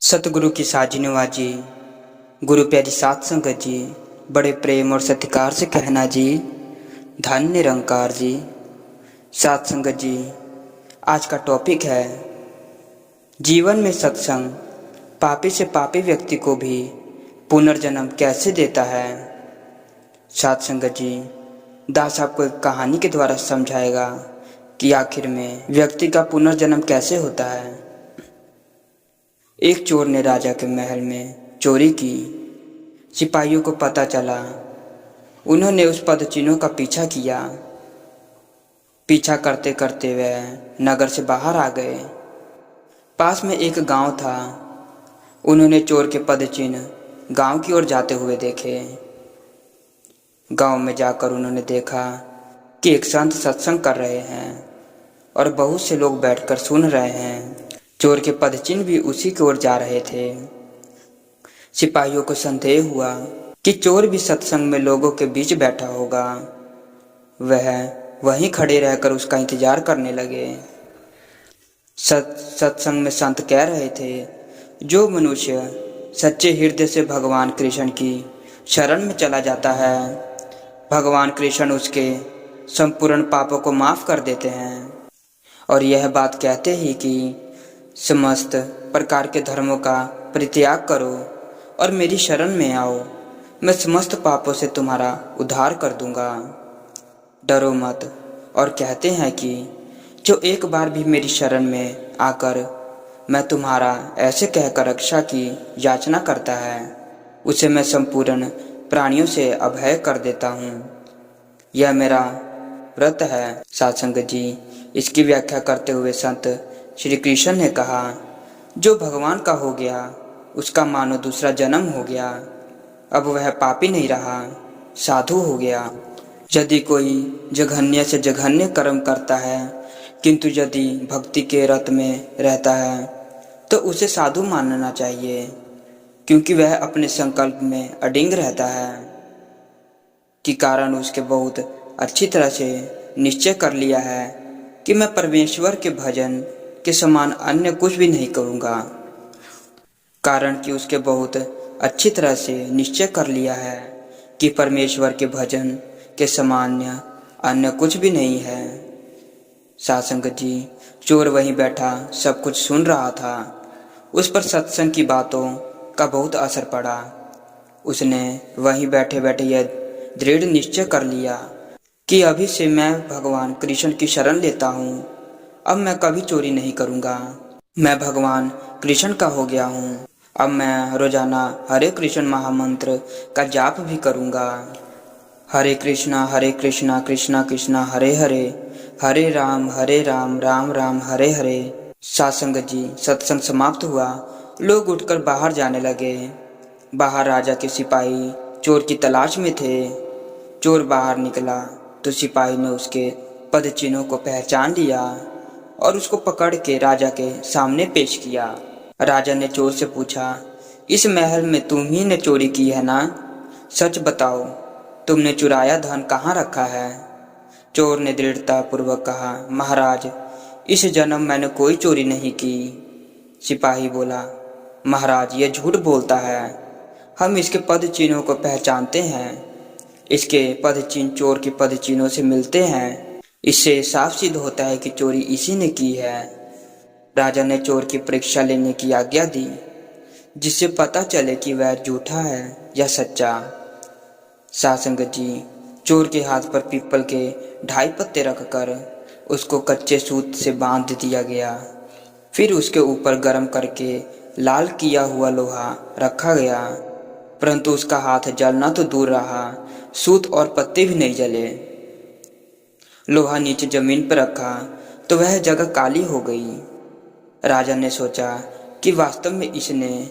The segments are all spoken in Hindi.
सतगुरु की साजी नवाजी, गुरु प्यारी सात संगत जी, बड़े प्रेम और सत्कार से कहना जी, धन्य निरंकार जी। सात संगत जी, आज का टॉपिक है जीवन में सत्संग पापी से पापी व्यक्ति को भी पुनर्जन्म कैसे देता है। सात संगत जी, दास आपको एक कहानी के द्वारा समझाएगा कि आखिर में व्यक्ति का पुनर्जन्म कैसे होता है। एक चोर ने राजा के महल में चोरी की। सिपाहियों को पता चला। उन्होंने उस पदचिन्हों का पीछा किया। पीछा करते करते वह नगर से बाहर आ गए। पास में एक गांव था। उन्होंने चोर के पदचिन्ह गांव की ओर जाते हुए देखे। गांव में जाकर उन्होंने देखा कि एक संत सत्संग कर रहे हैं और बहुत से लोग बैठकर सुन रहे हैं। चोर के पदचिन्ह भी उसी की ओर जा रहे थे। सिपाहियों को संदेह हुआ कि चोर भी सत्संग में लोगों के बीच बैठा होगा। वह वहीं खड़े रहकर उसका इंतजार करने लगे। सत्संग में संत कह रहे थे, जो मनुष्य सच्चे हृदय से भगवान कृष्ण की शरण में चला जाता है, भगवान कृष्ण उसके संपूर्ण पापों को माफ कर देते हैं। और यह बात कहते ही कि समस्त प्रकार के धर्मों का परित्याग करो और मेरी शरण में आओ, मैं समस्त पापों से तुम्हारा उद्धार कर दूंगा। डरो मत। और कहते हैं कि जो एक बार भी मेरी शरण में आकर मैं तुम्हारा ऐसे कहकर रक्षा की याचना करता है, उसे मैं संपूर्ण प्राणियों से अभय कर देता हूँ। यह मेरा व्रत है। सत्संग जी, इसकी व्याख्या करते हुए संत श्री कृष्ण ने कहा, जो भगवान का हो गया उसका मानो दूसरा जन्म हो गया। अब वह पापी नहीं रहा, साधु हो गया। यदि कोई जघन्य से जघन्य कर्म करता है किंतु यदि भक्ति के रत में रहता है तो उसे साधु मानना चाहिए, क्योंकि वह अपने संकल्प में अडिग रहता है कि कारण उसके बहुत अच्छी तरह से निश्चय कर लिया है कि मैं परमेश्वर के भजन के समान अन्य कुछ भी नहीं करूँगा। कारण कि उसके बहुत अच्छी तरह से निश्चय कर लिया है कि परमेश्वर के भजन के समान अन्य कुछ भी नहीं है। सत्संग जी, चोर वहीं बैठा सब कुछ सुन रहा था। उस पर सत्संग की बातों का बहुत असर पड़ा। उसने वहीं बैठे बैठे यह दृढ़ निश्चय कर लिया कि अभी से मैं भगवान कृष्ण की शरण लेता हूँ। अब मैं कभी चोरी नहीं करूँगा। मैं भगवान कृष्ण का हो गया हूँ। अब मैं रोजाना हरे कृष्ण महामंत्र का जाप भी करूँगा। हरे कृष्णा कृष्णा कृष्णा हरे हरे, हरे राम राम राम हरे हरे। सत्संग जी, सत्संग समाप्त हुआ। लोग उठकर बाहर जाने लगे। बाहर राजा के सिपाही चोर की तलाश में थे। चोर बाहर निकला तो सिपाही ने उसके पदचिन्हों को पहचान लिया और उसको पकड़ के राजा के सामने पेश किया। राजा ने चोर से पूछा, इस महल में तुम ही ने चोरी की है ना? सच बताओ, तुमने चुराया धन कहाँ रखा है? चोर ने दृढ़ता पूर्वक कहा, महाराज, इस जन्म मैंने कोई चोरी नहीं की। सिपाही बोला, महाराज, यह झूठ बोलता है। हम इसके पद चिन्हों को पहचानते हैं। इसके पद चिन्ह चोर के पद चिन्हों से मिलते हैं। इससे साफ सिद्ध होता है कि चोरी इसी ने की है। राजा ने चोर की परीक्षा लेने की आज्ञा दी, जिससे पता चले कि वह झूठा है या सच्चा। सत्संग जी, चोर के हाथ पर पीपल के 2.5 पत्ते रखकर उसको कच्चे सूत से बांध दिया गया। फिर उसके ऊपर गर्म करके लाल किया हुआ लोहा रखा गया, परंतु उसका हाथ जलना तो दूर रहा, सूत और पत्ते भी नहीं जले। लोहा नीचे जमीन पर रखा तो वह जगह काली हो गई। राजा ने सोचा कि वास्तव में इसने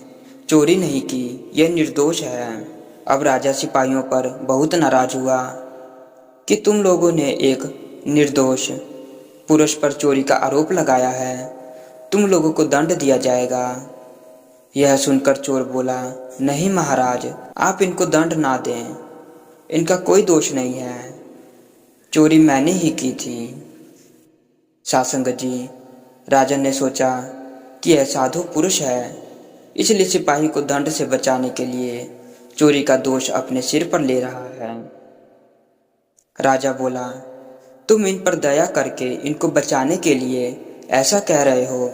चोरी नहीं की, यह निर्दोष है। अब राजा सिपाहियों पर बहुत नाराज हुआ कि तुम लोगों ने एक निर्दोष पुरुष पर चोरी का आरोप लगाया है, तुम लोगों को दंड दिया जाएगा। यह सुनकर चोर बोला, नहीं महाराज, आप इनको दंड ना दें, इनका कोई दोष नहीं है, चोरी मैंने ही की थी। सत्संग जी, राजा ने सोचा कि यह साधु पुरुष है, इसलिए सिपाही को दंड से बचाने के लिए चोरी का दोष अपने सिर पर ले रहा है। राजा बोला, तुम इन पर दया करके इनको बचाने के लिए ऐसा कह रहे हो,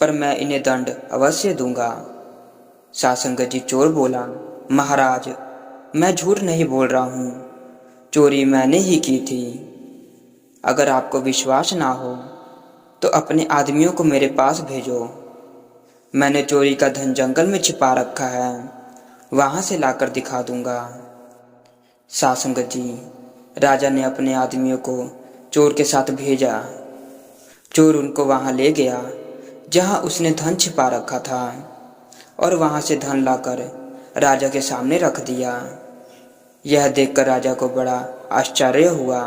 पर मैं इन्हें दंड अवश्य दूंगा। सासंगजी चोर बोला, महाराज, मैं झूठ नहीं बोल रहा हूँ, चोरी मैंने ही की थी। अगर आपको विश्वास ना हो तो अपने आदमियों को मेरे पास भेजो। मैंने चोरी का धन जंगल में छिपा रखा है, वहां से लाकर दिखा दूंगा। सासंगजी, राजा ने अपने आदमियों को चोर के साथ भेजा। चोर उनको वहां ले गया जहां उसने धन छिपा रखा था और वहां से धन लाकर राजा के सामने रख दिया। यह देखकर राजा को बड़ा आश्चर्य हुआ।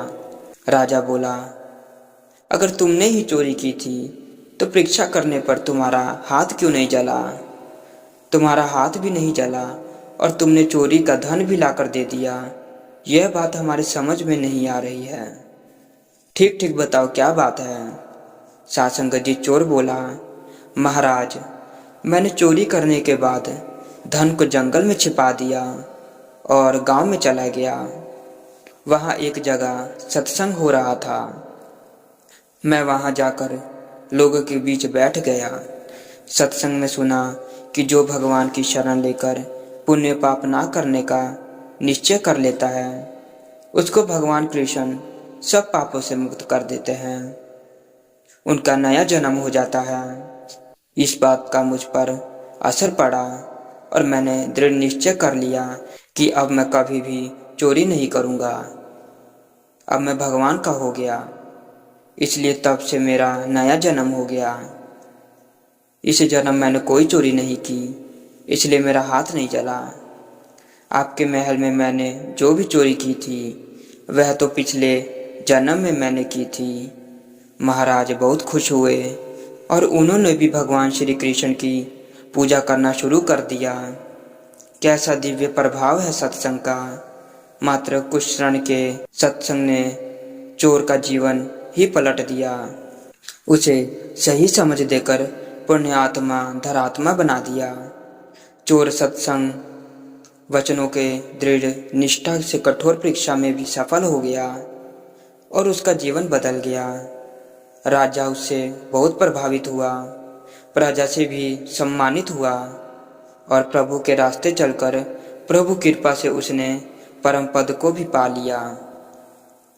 राजा बोला, अगर तुमने ही चोरी की थी तो परीक्षा करने पर तुम्हारा हाथ क्यों नहीं जला? तुम्हारा हाथ भी नहीं जला और तुमने चोरी का धन भी लाकर दे दिया। यह बात हमारी समझ में नहीं आ रही है। ठीक ठीक बताओ, क्या बात है? सासंगजी चोर बोला, महाराज, मैंने चोरी करने के बाद धन को जंगल में छिपा दिया और गांव में चला गया। वहां एक जगह सत्संग हो रहा था। मैं वहां जाकर लोगों के बीच बैठ गया। सत्संग में सुना कि जो भगवान की शरण लेकर पुण्य पाप ना करने का निश्चय कर लेता है, उसको भगवान कृष्ण सब पापों से मुक्त कर देते हैं, उनका नया जन्म हो जाता है। इस बात का मुझ पर असर पड़ा और मैंने दृढ़ निश्चय कर लिया कि अब मैं कभी भी चोरी नहीं करूँगा। अब मैं भगवान का हो गया, इसलिए तब से मेरा नया जन्म हो गया। इस जन्म मैंने कोई चोरी नहीं की, इसलिए मेरा हाथ नहीं जला। आपके महल में मैंने जो भी चोरी की थी वह तो पिछले जन्म में मैंने की थी। महाराज बहुत खुश हुए और उन्होंने भी भगवान श्री कृष्ण की पूजा करना शुरू कर दिया। कैसा दिव्य प्रभाव है सत्संग का। मात्र कुछ क्षण के सत्संग ने चोर का जीवन ही पलट दिया, उसे सही समझ देकर पुण्यात्मा धरात्मा बना दिया। चोर सत्संग वचनों के दृढ़ निष्ठा से कठोर परीक्षा में भी सफल हो गया और उसका जीवन बदल गया। राजा उससे बहुत प्रभावित हुआ, प्रजा से भी सम्मानित हुआ और प्रभु के रास्ते चलकर प्रभु कृपा से उसने परम पद को भी पा लिया।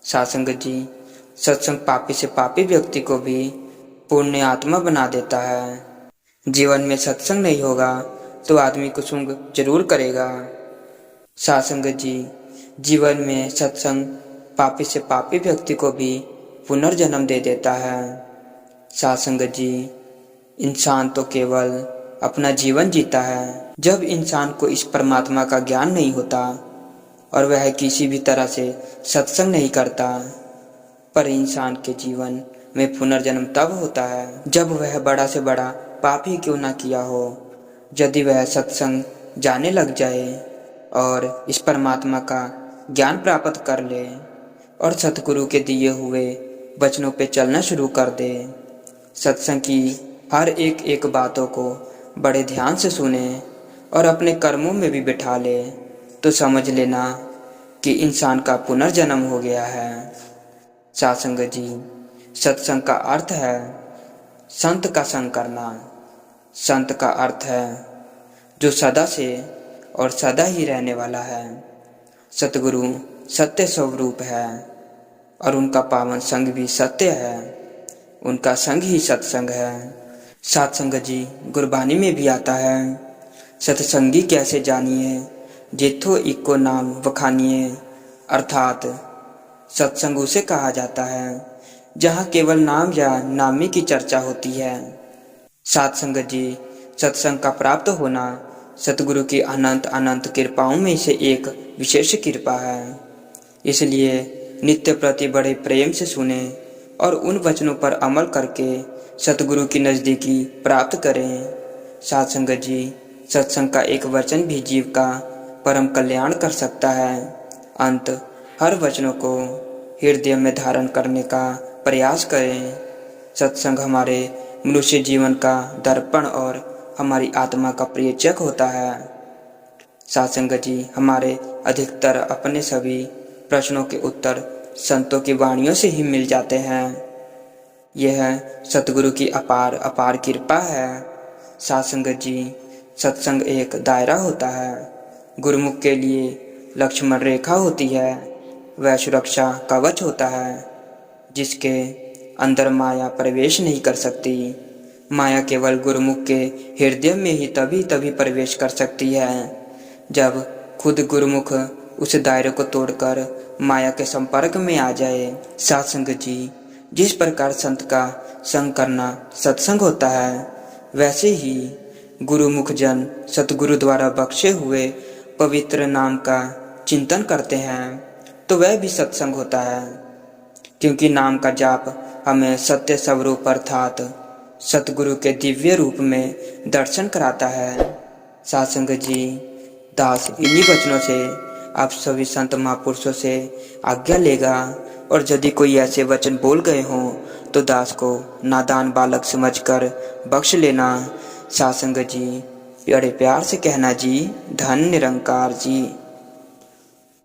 सासंगजी, सत्संग पापी से पापी व्यक्ति को भी पुण्य आत्मा बना देता है। जीवन में सत्संग नहीं होगा तो आदमी कुसुम जरूर करेगा। सासंगजी, जीवन में सत्संग पापी से पापी व्यक्ति को भी पुनर्जन्म दे देता है। सासंगजी, इंसान तो केवल अपना जीवन जीता है। जब इंसान को इस परमात्मा का ज्ञान नहीं होता और वह किसी भी तरह से सत्संग नहीं करता, पर इंसान के जीवन में पुनर्जन्म तब होता है जब वह बड़ा से बड़ा पाप ही क्यों ना किया हो। यदि वह सत्संग जाने लग जाए और इस परमात्मा का ज्ञान प्राप्त कर ले और सतगुरु के दिए हुए वचनों पे चलना शुरू कर दे, सत्संग की हर एक एक बातों को बड़े ध्यान से सुने और अपने कर्मों में भी बिठा ले, तो समझ लेना कि इंसान का पुनर्जन्म हो गया है। सासंग जी, सत्संग का अर्थ है संत का संग करना। संत का अर्थ है जो सदा से और सदा ही रहने वाला है। सतगुरु सत्य स्वरूप है और उनका पावन संग भी सत्य है। उनका संग ही सत्संग है। सत्संग जी गुरबानी में भी आता है, सत्संगी कैसे जानिए जेथो इको नाम वखानिए। अर्थात सत्संग उसे कहा जाता है जहाँ केवल नाम या नामी की चर्चा होती है। सत्संग जी, सत्संग का प्राप्त होना सतगुरु की अनंत अनंत कृपाओं में से एक विशेष कृपा है। इसलिए नित्य प्रति बड़े प्रेम से सुने और उन वचनों पर अमल करके सतगुरु की नज़दीकी प्राप्त करें। सत्संग जी, सत्संग का एक वचन भी जीव का परम कल्याण कर सकता है। अंत हर वचनों को हृदय में धारण करने का प्रयास करें। सत्संग हमारे मनुष्य जीवन का दर्पण और हमारी आत्मा का प्रेरक होता है। साधुसंगत जी, हमारे अधिकतर अपने सभी प्रश्नों के उत्तर संतों की वाणियों से ही मिल जाते हैं। यह सतगुरु की अपार अपार कृपा है। साधुसंगत जी, सत्संग एक दायरा होता है। गुरुमुख के लिए लक्ष्मण रेखा होती है। वह सुरक्षा कवच होता है जिसके अंदर माया प्रवेश नहीं कर सकती। माया केवल गुरुमुख के हृदय में ही तभी तभी प्रवेश कर सकती है जब खुद गुरुमुख उस दायरे को तोड़कर माया के संपर्क में आ जाए। साधुसंगत जी, जिस प्रकार संत का संग करना सत्संग होता है, वैसे ही गुरुमुख जन सतगुरु द्वारा बख्शे हुए पवित्र नाम का चिंतन करते हैं तो वह भी सत्संग होता है, क्योंकि नाम का जाप हमें सत्य स्वरूप अर्थात सतगुरु के दिव्य रूप में दर्शन कराता है। साधुसंगत जी, दास इन्हीं वचनों से आप सभी संत महापुरुषों से आज्ञा लेगा, और यदि कोई ऐसे वचन बोल गए हों तो दास को नादान बालक समझकर बख्श लेना। साधुसंगत जी, बड़े प्यार से कहना जी, धन निरंकार जी।